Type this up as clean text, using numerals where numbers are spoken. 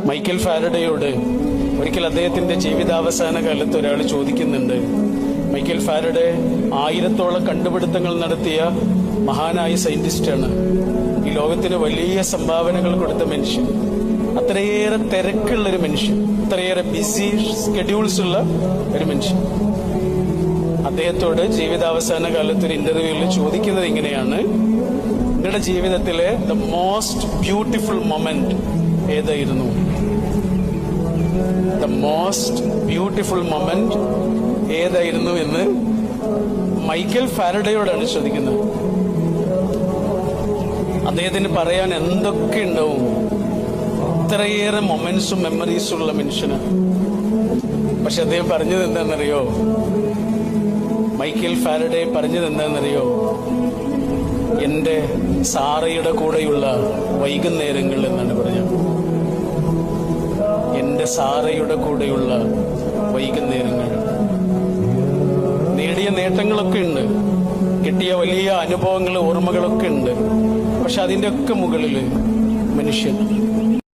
Michael ഫാരഡയോട് ഒരിക്കൽ അദ്ദേഹത്തിന്റെ ജീവിതാവസാന കാലത്ത് ഒരാൾ ചോദിക്കുന്നുണ്ട്, മൈക്കൽ ഫാരഡെ 1000-ഓളം കണ്ടുപിടുത്തങ്ങൾ നടത്തിയ മഹാനായ സയന്റിസ്റ്റാണ്. ഈ ലോകത്തിന് വലിയ സംഭാവനകൾ കൊടുത്ത മനുഷ്യൻ, അത്രയേറെ തിരക്കുള്ളൊരു മനുഷ്യൻ, അത്രയേറെ ബിസി സ്കെഡ്യൂൾസ് ഉള്ള ഒരു മനുഷ്യൻ. അദ്ദേഹത്തോട് ജീവിതാവസാന കാലത്ത് ഒരു ഇന്റർവ്യൂവിൽ ചോദിക്കുന്നത് ഇങ്ങനെയാണ്, നിങ്ങളുടെ ജീവിതത്തിലെ ദ മോസ്റ്റ് ബ്യൂട്ടിഫുൾ മൊമെന്റ് ഏതായിരുന്നു? ദ മോസ്റ്റ് ബ്യൂട്ടിഫുൾ മൊമെന്റ് ഏതായിരുന്നു എന്ന് മൈക്കൽ ഫാരഡയോടാണ് ചോദിക്കുന്നത്. അദ്ദേഹത്തിന് പറയാൻ എന്തൊക്കെ ഉണ്ടാവും, ഇത്രയേറെ മൊമെന്റ്സും മെമ്മറീസും ഉള്ള മനുഷ്യനാണ്. പക്ഷെ അദ്ദേഹം പറഞ്ഞത് എന്താണെന്നറിയോ? മൈക്കൽ ഫാരഡെ പറഞ്ഞത് എന്താണെന്നറിയോ? എന്റെ സാറയുടെ കൂടെയുള്ള വൈകുന്നേരങ്ങൾ എന്നാണ് പറഞ്ഞത്. എന്റെ സാറയുടെ കൂടെയുള്ള വൈകുന്നേരങ്ങൾ. നേടിയ നേട്ടങ്ങളൊക്കെ ഉണ്ട്, കിട്ടിയ വലിയ അനുഭവങ്ങൾ, ഓർമ്മകളൊക്കെ ഉണ്ട്. പക്ഷെ അതിന്റെ ഒക്കെ മുകളില് മനുഷ്യൻ.